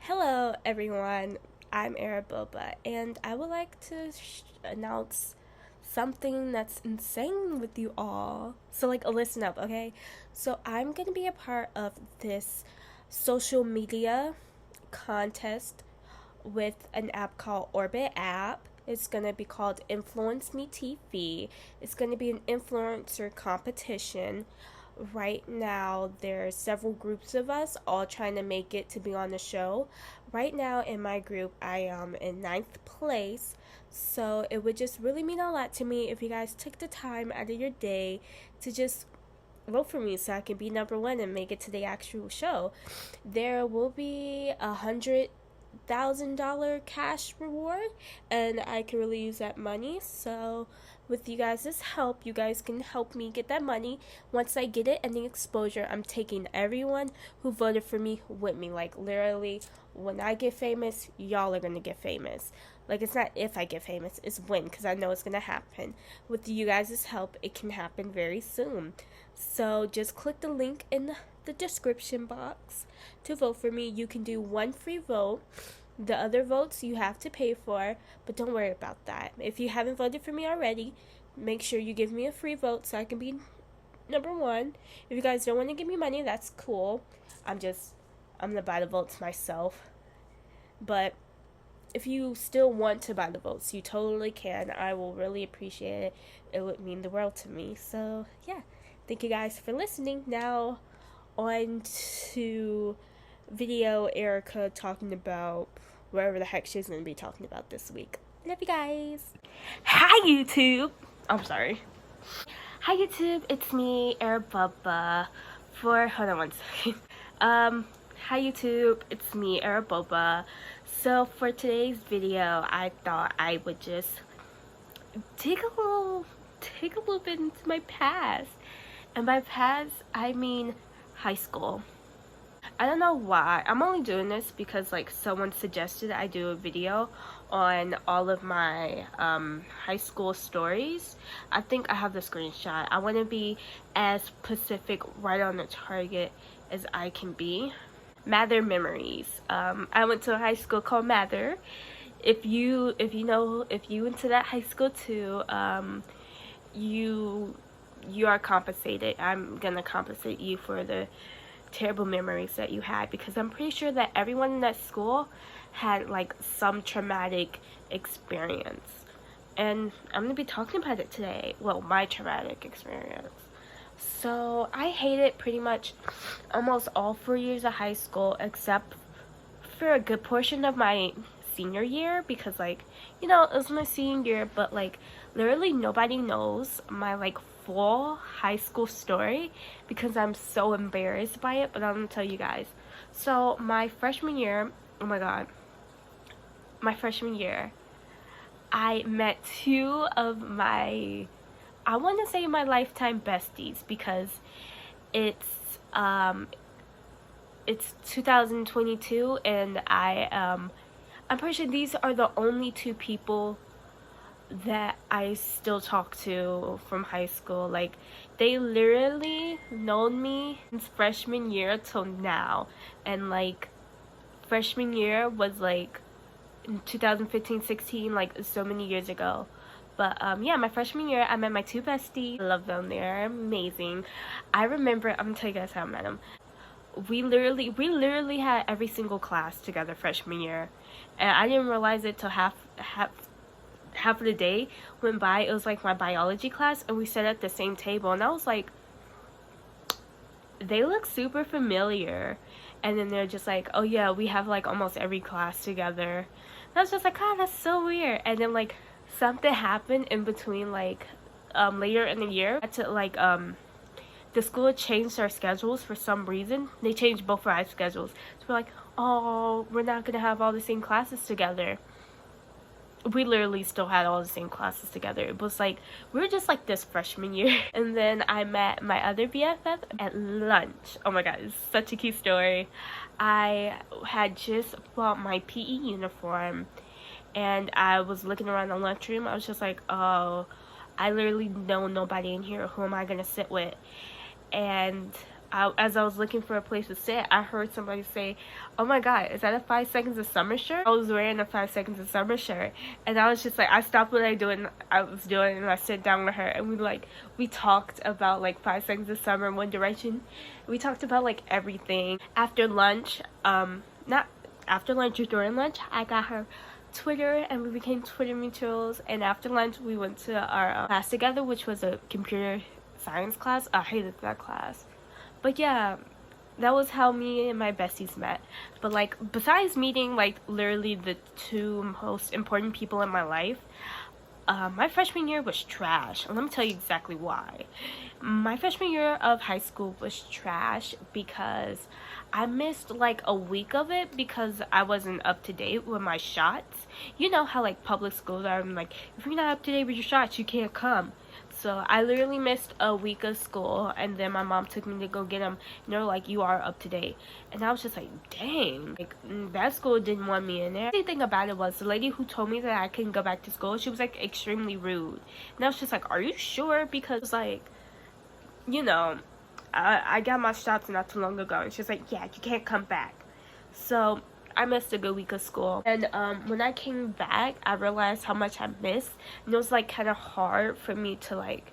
Hello, everyone. I'm Araboba, and I would like to announce something that's insane with you all. So, listen up, okay? So, I'm gonna be a part of this social media contest with an app called Orbit app. It's gonna be called influenceMeTV. It's gonna be an influencer competition. Right now, there's several groups of us all trying to make it to be on the show. Right now, in my group, I am in ninth place. So it would just really mean a lot to me if you guys took the time out of your day to just vote for me so I can be number one and make it to the actual show. There will be $100,000 cash reward, and I can really use that money. So, with you guys' help, you guys can help me get that money. Once I get it and the exposure, I'm taking everyone who voted for me with me. Like, literally, when I get famous, y'all are gonna get famous. Like, it's not if I get famous, it's when, because I know it's gonna happen. With you guys' help, it can happen very soon. So, just click the link in the description box to vote for me. You can do one free vote. The other votes you have to pay for, but don't worry about that. If you haven't voted for me already, make sure you give me a free vote so I can be number one. If you guys don't want to give me money, that's cool. I'm gonna buy the votes myself. But if you still want to buy the votes, you totally can. I will really appreciate it. It would mean the world to me. So yeah, thank you guys for listening. Now on to video Erica talking about wherever the heck she's gonna be talking about this week. Love you guys. Hi YouTube. I'm sorry. Hi YouTube, it's me, Araboba. Hold on one second. Hi YouTube, it's me, Araboba. So for today's video, I thought I would just take a little bit into my past. And by past, I mean high school. I don't know why. I'm only doing this because someone suggested I do a video on all of my high school stories. I think I have the screenshot. I want to be as specific, right on the target as I can be. Mather memories. I went to a high school called Mather. If you into that high school too, you are compensated. I'm gonna compensate you for the terrible memories that you had, because I'm pretty sure that everyone in that school had some traumatic experience, and I'm gonna be talking about it today. Well, my traumatic experience. So I hated pretty much almost all 4 years of high school, except for a good portion of my senior year, because it was my senior year, but literally nobody knows my full high school story because I'm so embarrassed by it. But I'm gonna tell you guys. So my freshman year, oh my god, my freshman year, I met two of my, I want to say my lifetime besties, because it's 2022, and I'm pretty sure these are the only two people that I still talk to from high school. They literally known me since freshman year till now, and freshman year was in 2015-16, so many years ago. But yeah, my freshman year I met my two besties. I love them. They're amazing. I remember, I'm gonna tell you guys how I met them. We literally had every single class together freshman year, and I didn't realize it till half of the day went by. It was my biology class, and we sat at the same table, and I was like, they look super familiar. And then they're just like, oh yeah, we have almost every class together. And I was just like, oh, that's so weird. And then something happened in between, later in the year to the school changed our schedules for some reason. They changed both of our schedules, so we're like, oh, we're not gonna have all the same classes together. We literally still had all the same classes together. It was we were just this freshman year. And then I met my other BFF at lunch. Oh my god, it's such a cute story. I had just bought my PE uniform, and I was looking around the lunchroom. I was just like, oh, I literally know nobody in here. Who am I gonna sit with? And as I was looking for a place to sit, I heard somebody say, "Oh my God, is that a 5 Seconds of Summer shirt?" I was wearing a 5 Seconds of Summer shirt, and I was just like, I stopped what I was doing, and I sat down with her, and we talked about like 5 Seconds of Summer, One Direction. We talked about like everything. After lunch, not after lunch or during lunch, I got her Twitter, and we became Twitter mutuals. And after lunch, we went to our class together, which was a computer science class. I hated that class. But yeah, that was how me and my besties met. But like, besides meeting like literally the two most important people in my life, my freshman year was trash. And let me tell you exactly why. My freshman year of high school was trash because I missed like a week of it because I wasn't up to date with my shots. You know how like public schools are, like, if you're not up to date with your shots, you can't come. So I literally missed a week of school, and then my mom took me to go get them, and they were like, "You are up to date." And I was just like, dang, like, that school didn't want me in there. The thing about it was, the lady who told me that I couldn't go back to school, she was like extremely rude. And I was just like, are you sure? Because like, you know, I got my shots not too long ago, and she's like, yeah, you can't come back. So I missed a good week of school, and when I came back, I realized how much I missed, and it was like kind of hard for me to like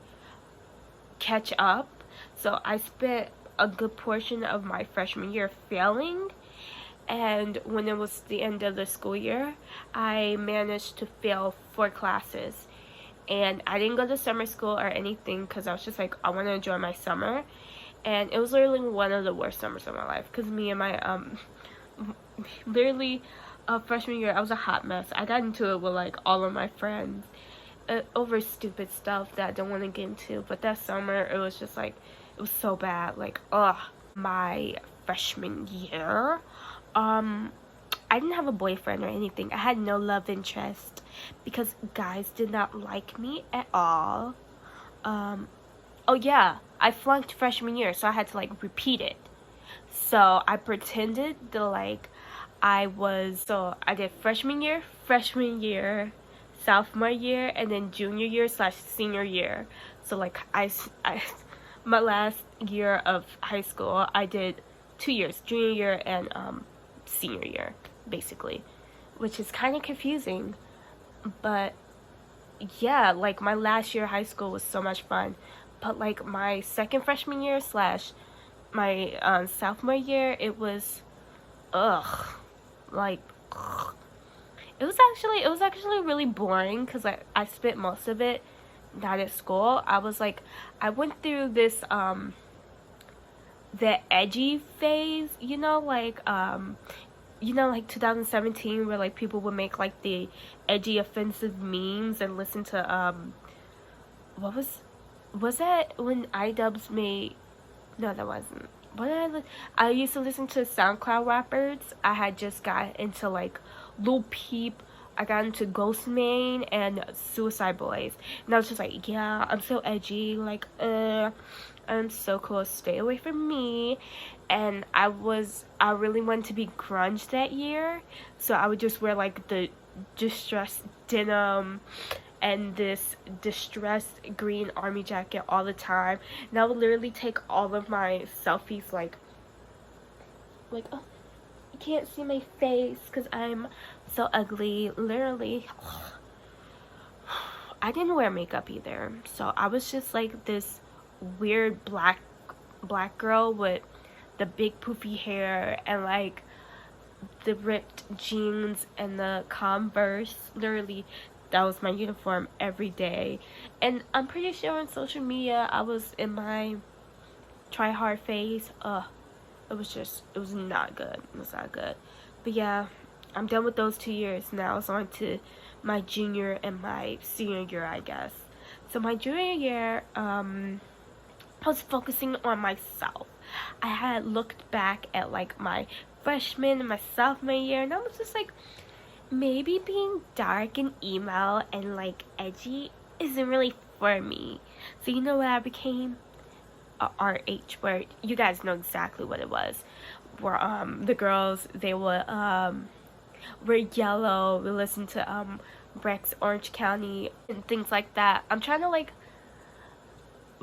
catch up. So I spent a good portion of my freshman year failing, and when it was the end of the school year, I managed to fail 4 classes. And I didn't go to summer school or anything because I was just like, I want to enjoy my summer. And it was literally one of the worst summers of my life because me and my literally freshman year, I was a hot mess. I got into it with like all of my friends over stupid stuff that I don't want to get into. But that summer, it was just like, it was so bad. Like, ugh. My freshman year, I didn't have a boyfriend or anything. I had no love interest because guys did not like me at all. Oh yeah, I flunked freshman year, so I had to like repeat it. So I pretended that like so I did freshman year, sophomore year, and then junior year / senior year. So like my last year of high school, I did 2 years, junior year and senior year, basically, which is kind of confusing. But yeah, like my last year of high school was so much fun, but like my second freshman year / my sophomore year, it was like it was actually really boring because I spent most of it not at school. I went through this the edgy phase, like 2017, where like people would make like the edgy offensive memes and listen to what was that when iDubbbz made, no, that wasn't, I used to listen to SoundCloud rappers. I had just got into like Lil Peep, I got into Ghostmane and Suicide Boys, and I was just like, yeah, I'm so edgy, like I'm so cool, stay away from me. And I really wanted to be grunge that year, so I would just wear like the distressed denim and this distressed green army jacket all the time, and I would literally take all of my selfies like oh, you can't see my face because I'm so ugly, literally. I didn't wear makeup either, so I was just like this weird black girl with the big poofy hair and like the ripped jeans and the Converse. Literally, that was my uniform every day. And I'm pretty sure on social media I was in my try hard phase. It was not good. It was not good. But yeah, I'm done with those 2 years now. It's on to my junior and my senior year, I guess. So my junior year, I was focusing on myself. I had looked back at like my freshman and my sophomore year, and I was just like, maybe being dark and emo and like edgy isn't really for me. So you know what I became? A RH, where you guys know exactly what it was. Where the girls, they would wear yellow, we listened to Rex Orange County and things like that. I'm trying to like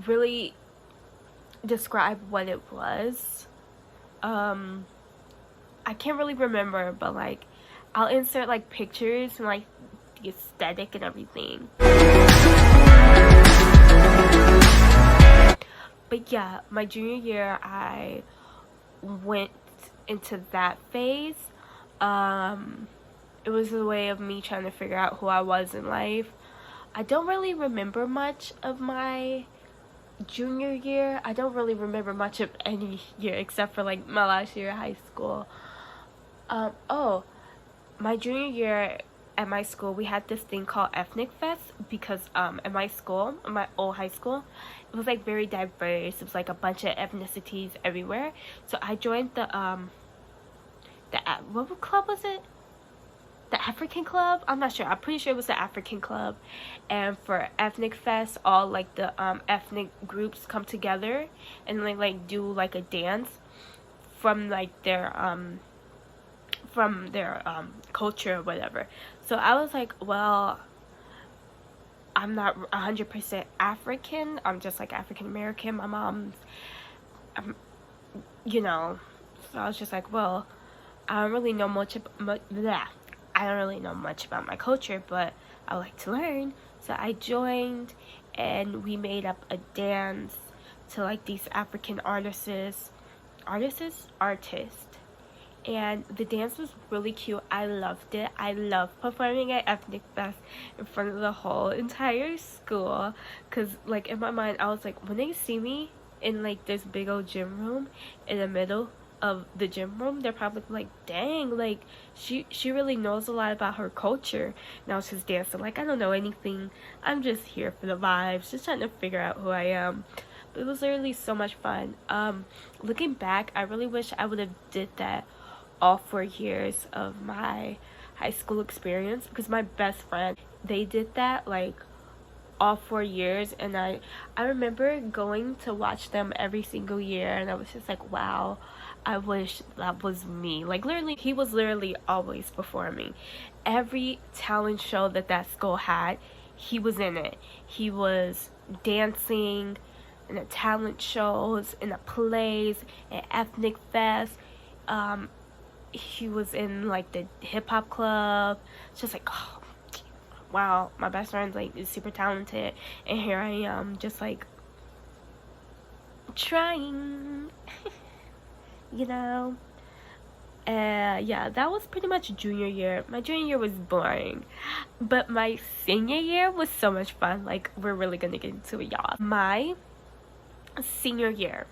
really describe what it was. I can't really remember, but like I'll insert like pictures and like the aesthetic and everything. But yeah, my junior year I went into that phase. It was a way of me trying to figure out who I was in life. I don't really remember much of my junior year. I don't really remember much of any year except for like my last year of high school. Oh, my junior year at my school, we had this thing called Ethnic Fest because at my school, my old high school, it was like very diverse. It was like a bunch of ethnicities everywhere. So I joined the what club was it? The African Club? I'm not sure. I'm pretty sure it was the African Club. And for Ethnic Fest, all like the ethnic groups come together and like do like a dance from like their culture or whatever. So I was like, well, I'm not 100% African. I'm just like African American. My mom's, you know. So I was just like, well, I don't really know much about that. I don't really know much about my culture, but I like to learn. So I joined, and we made up a dance to like these African artists, and the dance was really cute. I loved it. I love performing at Ethnic Fest in front of the whole entire school, because like in my mind I was like, when they see me in like this big old gym room in the middle of the gym room, they're probably like, dang, like she really knows a lot about her culture. And I was just dancing like I don't know anything. I'm just here for the vibes, just trying to figure out who I am. But it was literally so much fun. Looking back, I really wish I would have did that all 4 years of my high school experience, because my best friend, they did that like all 4 years, and I remember going to watch them every single year, and I was just like, wow, I wish that was me. Like literally, he was literally always performing. Every talent show that school had, he was in it. He was dancing in the talent shows, in the plays, at Ethnic Fest. He was in like the hip-hop club. It's just like, oh wow, my best friend's like is super talented, and here I am just like trying. You know. Yeah, that was pretty much junior year. My junior year was boring, but my senior year was so much fun. Like, we're really gonna get into it, y'all. My senior year,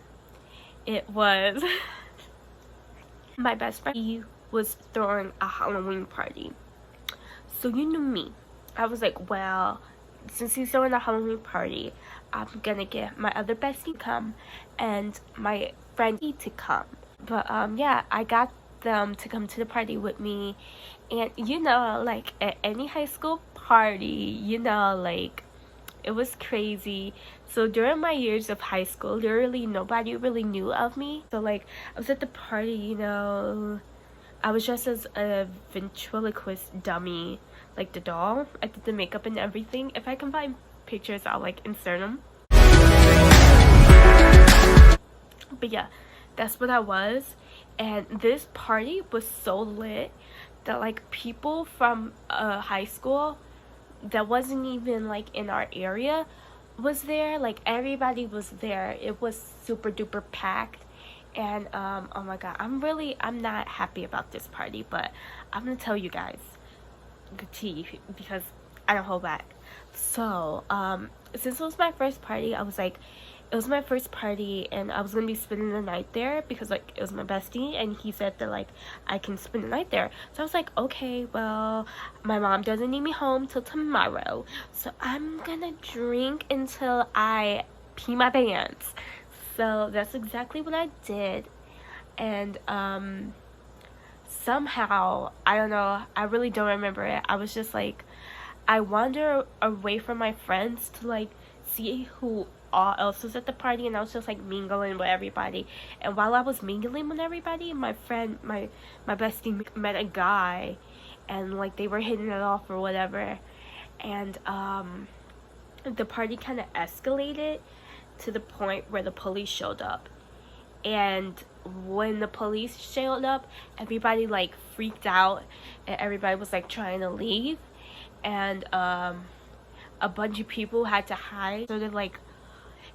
it was my best friend, he was throwing a Halloween party. So you knew me. I was like, well, since he's throwing a Halloween party, I'm gonna get my other bestie to come and my friend to come. But yeah, I got them to come to the party with me. And you know, like at any high school party, you know, like it was crazy. So during my years of high school, literally nobody really knew of me. So like I was at the party, you know, I was dressed as a ventriloquist dummy, like the doll. I did the makeup and everything. If I can find pictures, I'll like insert them. But yeah, that's what I was. And this party was so lit that like people from high school that wasn't even like in our area was there. Like everybody was there. It was super duper packed. And oh my god, I'm not happy about this party, but I'm gonna tell you guys the tea because I don't hold back. So since it was my first party, I was like, it was my first party and I was gonna be spending the night there because like it was my bestie and he said that like I can spend the night there. So I was like, okay, well, my mom doesn't need me home till tomorrow, so I'm gonna drink until I pee my pants. So that's exactly what I did. And somehow, I don't know, I really don't remember it, I was just like, I wandered away from my friends to like see who all else was at the party, and I was just like mingling with everybody. And while I was mingling with everybody, my friend, my bestie met a guy, and like they were hitting it off or whatever. And the party kind of escalated, to the point where the police showed up. And when the police showed up, everybody like freaked out, and everybody was like trying to leave, and a bunch of people had to hide. So they're like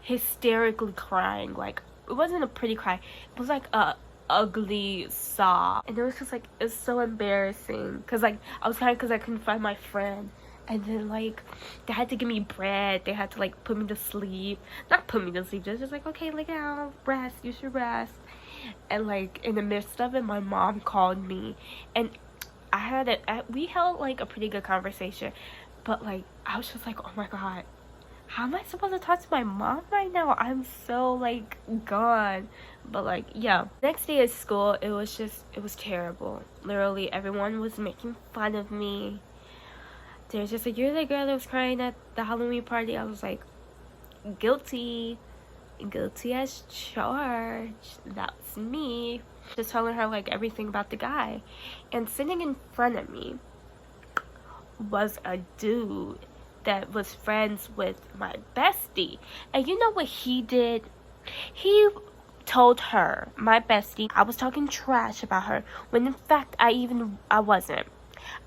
hysterically crying. Like, it wasn't a pretty cry, it was like a ugly sob. And it was just like, it's so embarrassing because like I was crying because I couldn't find my friend. And then like they had to give me bread, they had to like put me to sleep, not put me to sleep, they're just like, okay, lay down, rest, you should rest. And like in the midst of it, my mom called me, and we held like a pretty good conversation, but like I was just like, oh my god, how am I supposed to talk to my mom right now? I'm so like gone. But like, yeah, next day at school, it was terrible. Literally everyone was making fun of me. They were just like, you're the girl that was crying at the Halloween party. I was like, guilty as charged, that's me. Just telling her like everything about the guy. And sitting in front of me was a dude that was friends with my bestie. And you know what he did? He told her, my bestie, I was talking trash about her, when in fact I wasn't.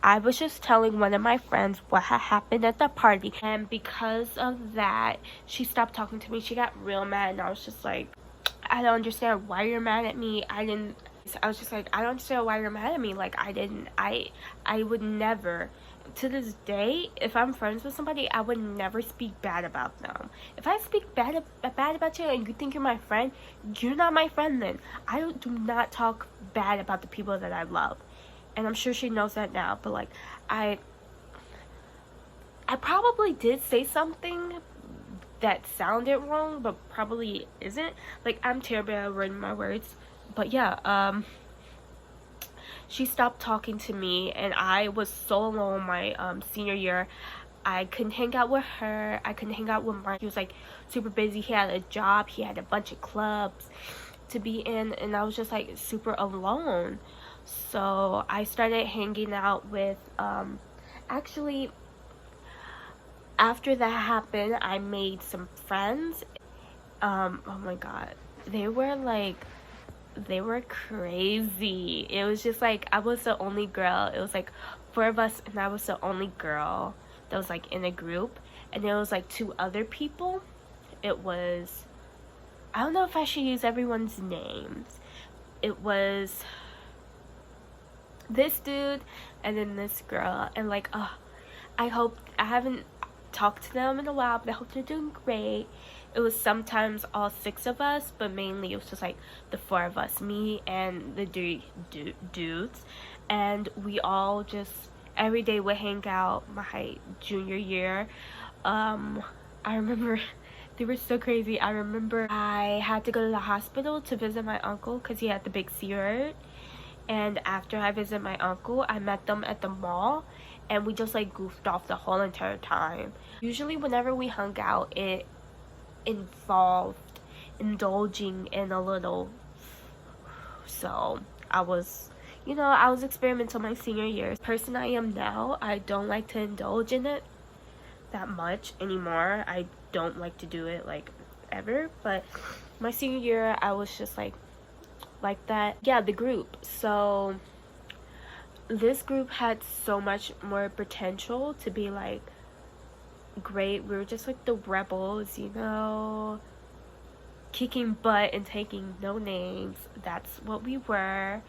I was just telling one of my friends what had happened at the party, and because of that, she stopped talking to me. She got real mad, and I was just like, I don't understand why you're mad at me. I was just like, I don't understand why you're mad at me. Like, I would never, to this day, if I'm friends with somebody, I would never speak bad about them. If I speak bad about you and you think you're my friend, you're not my friend then. I do not talk bad about the people that I love. And I'm sure she knows that now, but like, I probably did say something that sounded wrong, but probably isn't. Like, I'm terrible at wording my words. But yeah, she stopped talking to me, and I was so alone my senior year. I couldn't hang out with her. I couldn't hang out with Mark. He was like super busy. He had a job. He had a bunch of clubs to be in, and I was just like super alone. So I started hanging out with actually after that happened, I made some friends. Oh my god, they were crazy. It was just like, I was the only girl. It was like 4 of us, and I was the only girl that was like in a group. And there was like 2 other people. It was, I don't know if I should use everyone's names. It was this dude and then this girl, and like, I haven't talked to them in a while, but I hope they're doing great. It was sometimes all 6 of us, but mainly it was just like the 4 of us, me and the 3 dudes, and we all just every day would hang out my junior year. I remember they were so crazy. I remember I had to go to the hospital to visit my uncle because he had the big C word. And after I visited my uncle, I met them at the mall, and we just like goofed off the whole entire time. Usually whenever we hung out, it involved indulging in a little. So I was experimental my senior year. The person I am now, I don't like to indulge in it that much anymore. I don't like to do it like ever, but my senior year I was just like that. Yeah, the group. So this group had so much more potential to be like great. We were just like the rebels, kicking butt and taking no names. That's what we were.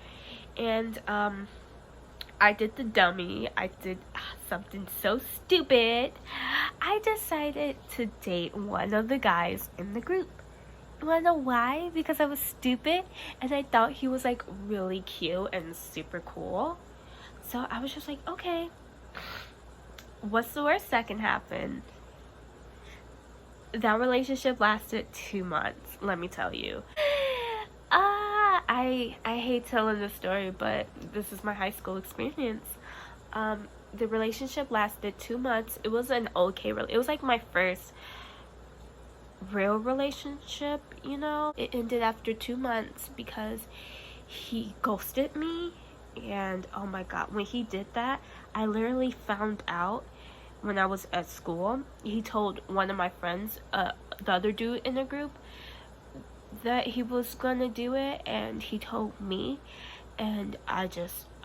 And I did the dummy. I did something so stupid. I decided to date one of the guys in the group. You wanna know why? Because I was stupid and I thought he was like really cute and super cool. So I was just like, okay, what's the worst that can happen? That relationship lasted 2 months, let me tell you. I hate telling this story, but this is my high school experience. The relationship lasted 2 months. It was an okay it was like my first real relationship, It ended after 2 months because he ghosted me. And oh my god, when he did that, I literally found out when I was at school. He told one of my friends, the other dude in the group that he was gonna do it, and he told me, and I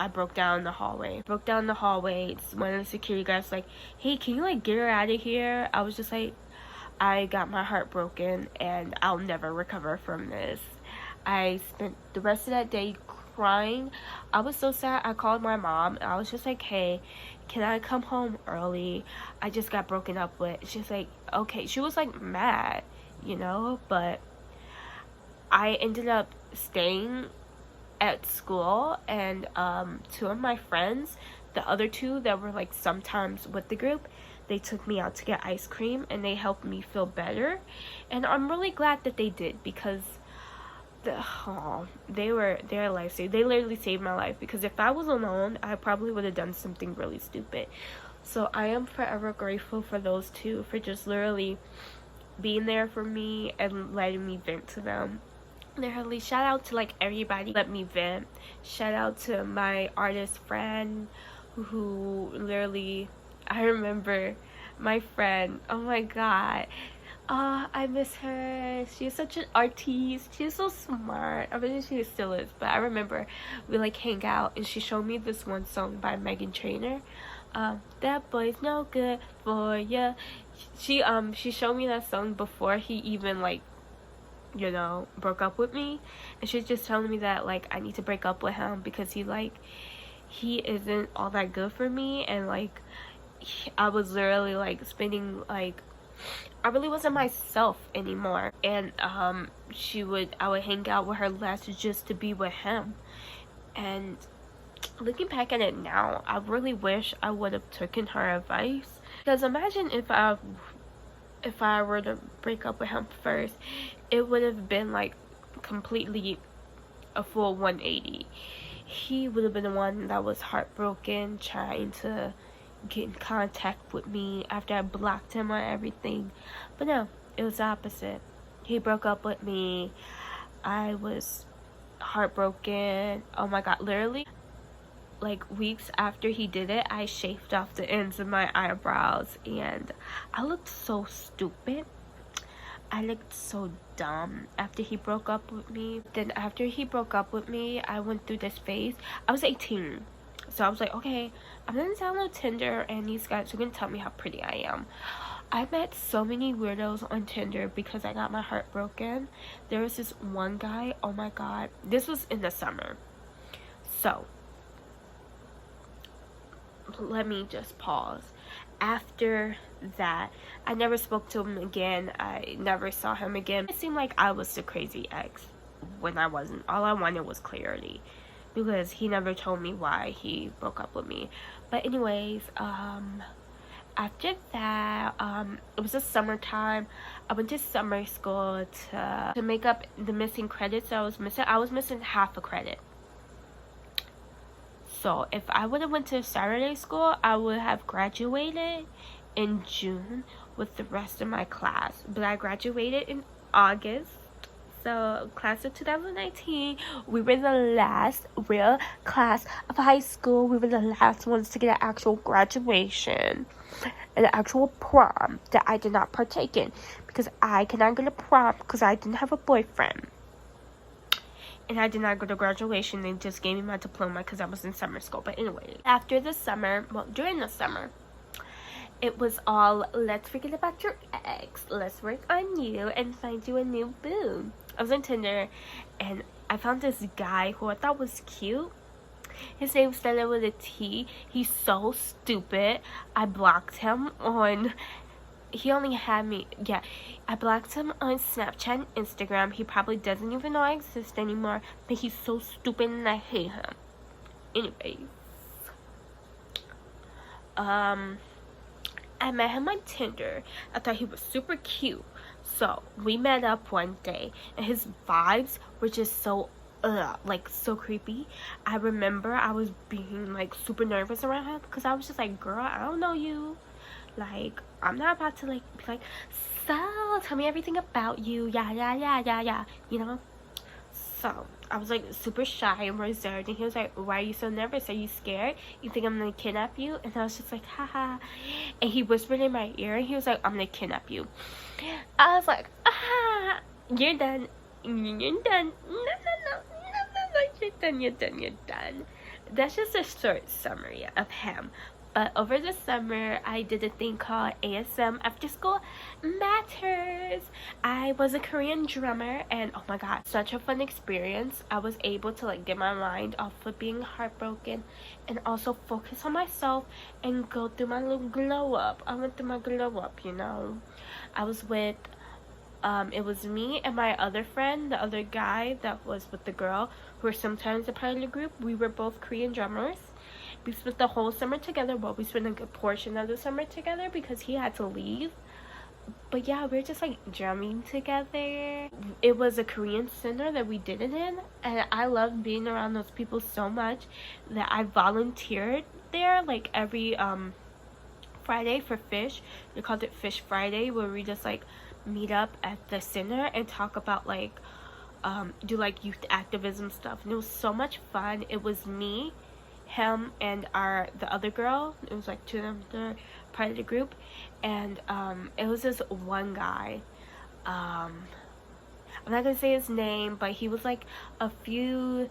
broke down in the hallway. One of the security guys like, hey, can you like get her out of here? I was just like, I got my heart broken and I'll never recover from this. I spent the rest of that day crying. I was so sad. I called my mom. I was just like, hey, can I come home early? I just got broken up with. She's like, okay. She was like mad, but I ended up staying at school, and two of my friends, the other two that were like sometimes with the group, they took me out to get ice cream and they helped me feel better. And I'm really glad that they did, because they're lifesavers. They literally saved my life, because if I was alone, I probably would have done something really stupid. So I am forever grateful for those two, for just literally being there for me and letting me vent to them. Literally, shout out to like everybody let me vent. Shout out to my artist friend who literally, I remember my friend, oh my god, I miss her. She's such an artiste. She's so smart. I mean, she still is, but I remember we like hang out and she showed me this one song by Megan Trainor, that boy's no good for ya. She showed me that song before he even like broke up with me, and she's just telling me that like I need to break up with him because he isn't all that good for me. And like I was literally like spending like, I really wasn't myself anymore, and I would hang out with her less just to be with him. And looking back at it now, I really wish I would have taken her advice, because imagine if I were to break up with him first, it would have been like completely a full 180. He would have been the one that was heartbroken, trying to get in contact with me after I blocked him on everything. But no, it was the opposite. He broke up with me. I was heartbroken. Oh my god, literally like weeks after he did it, I shaved off the ends of my eyebrows and I looked so stupid. I looked so dumb after he broke up with me. Then after he broke up with me, I went through this phase. I was 18, so I was like, okay, I'm gonna download Tinder and these guys are gonna tell me how pretty I am. I met so many weirdos on Tinder because I got my heart broken. There was this one guy, oh my god, this was in the summer. So let me just pause. After that, I never spoke to him again. I never saw him again. It seemed like I was the crazy ex when I wasn't. All I wanted was clarity, because he never told me why he broke up with me. But anyways, after that, it was the summertime. I went to summer school to make up the missing credits I was missing. I was missing half a credit. So if I would have went to Saturday school, I would have graduated in June with the rest of my class. But I graduated in August. So class of 2019, we were the last real class of high school. We were the last ones to get an actual graduation, an actual prom that I did not partake in, because I cannot go to prom because I didn't have a boyfriend. And I did not go to graduation. They just gave me my diploma because I was in summer school. But anyway, after the summer, well, during the summer, it was all, let's forget about your ex. Let's work on you and find you a new boo. I was on Tinder and I found this guy who I thought was cute. His name started with a T. He's so stupid. I blocked him on... He only had me, I blocked him on Snapchat and Instagram. He probably doesn't even know I exist anymore, but he's so stupid and I hate him. Anyways, I met him on Tinder. I thought he was super cute, so we met up one day, and his vibes were just so like so creepy. I remember I was being like super nervous around him because I was just like, girl, I don't know you. Like, I'm not about to like be like, so tell me everything about you, yeah, So I was like super shy and reserved, and he was like, why are you so nervous? Are you scared? You think I'm gonna kidnap you? And I was just like, haha. And he whispered in my ear, and he was like, I'm gonna kidnap you. I was like, ah, you're done. You're done. No, you're done, you're done, you're done. That's just a short summary of him. But over the summer, I did a thing called ASM After School Matters. I was a Korean drummer, and oh my god, such a fun experience. I was able to like get my mind off of being heartbroken and also focus on myself and go through my little glow up. I went through my glow up, you know. I was with it was me and my other friend, the other guy that was with the girl, who were sometimes a part of the group. We were both Korean drummers. We spent the whole summer together. Well, we spent a good portion of the summer together because he had to leave. But yeah, we were just like drumming together. It was a Korean center that we did it in, and I loved being around those people so much that I volunteered there like every Friday for Fish. They called it Fish Friday, where we just like meet up at the center and talk about like do like youth activism stuff. And it was so much fun. It was me, him, and the other girl. It was like two of them, they're part of the group. And it was this one guy, I'm not gonna say his name, but he was like a few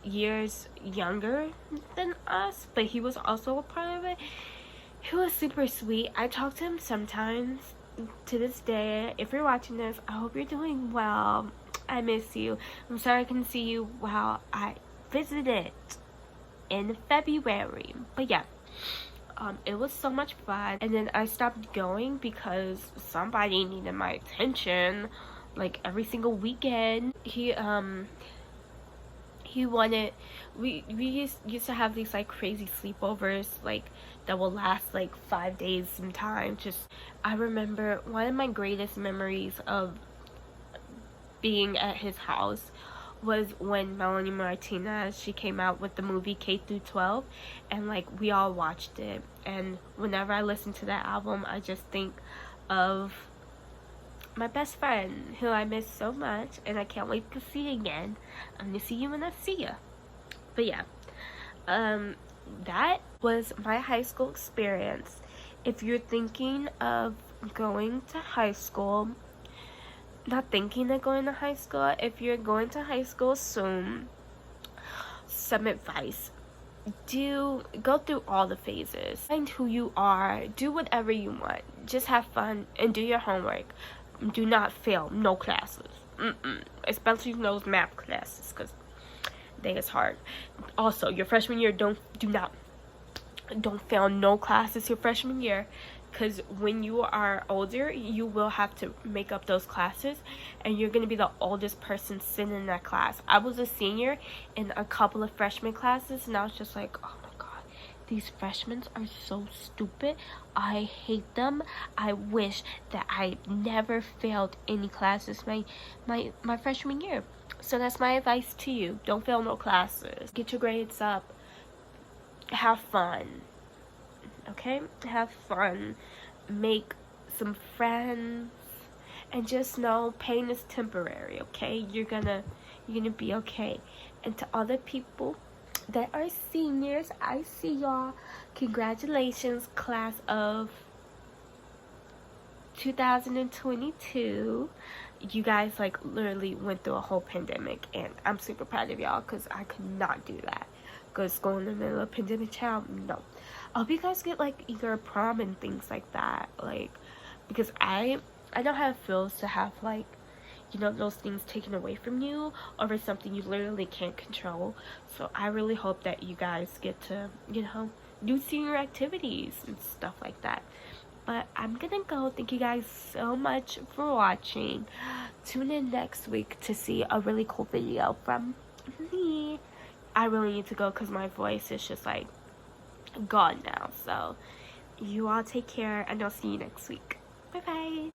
years younger than us, but he was also a part of it. He was super sweet. I talk to him sometimes to this day. If you're watching this, I hope you're doing well. I miss you. I'm sorry I couldn't see you while I visited in February. But yeah, it was so much fun. And then I stopped going because somebody needed my attention like every single weekend. He wanted, we used to have these like crazy sleepovers like that will last like 5 days sometimes. Just, I remember one of my greatest memories of being at his house was when Melanie Martinez, she came out with the movie K through 12, and like we all watched it. And whenever I listen to that album, I just think of my best friend, who I miss so much, and I can't wait to see again. I'm gonna see you when I see you. But yeah, that was my high school experience. If you're thinking of going to high school, not thinking of going to high school, if you're going to high school soon, some advice: go through all the phases, find who you are, do whatever you want, just have fun and do your homework. Do not fail no classes, especially those math classes, because they is hard. Also, your freshman year, don't fail no classes your freshman year, because when you are older, you will have to make up those classes, and you're going to be the oldest person sitting in that class. I was a senior in a couple of freshman classes, and I was just like, oh my god, these freshmen are so stupid. I hate them. I wish that I never failed any classes my freshman year. So that's my advice to you. Don't fail no classes. Get your grades up. Have fun. Okay? Have fun. Make some friends. And just know pain is temporary, okay? You're gonna be okay. And to other people that are seniors, I see y'all. Congratulations, class of 2022. You guys like literally went through a whole pandemic, and I'm super proud of y'all, because I could not do that. Because going in the middle of a pandemic, child, no. I hope you guys get like either a prom and things like that, like, because I know how it feels to have like, you know, those things taken away from you over something you literally can't control. So I really hope that you guys get to, you know, do senior activities and stuff like that. But I'm gonna go. Thank you guys so much for watching. Tune in next week to see a really cool video from me. I really need to go because my voice is just like gone now. So you all take care, and I'll see you next week. Bye bye.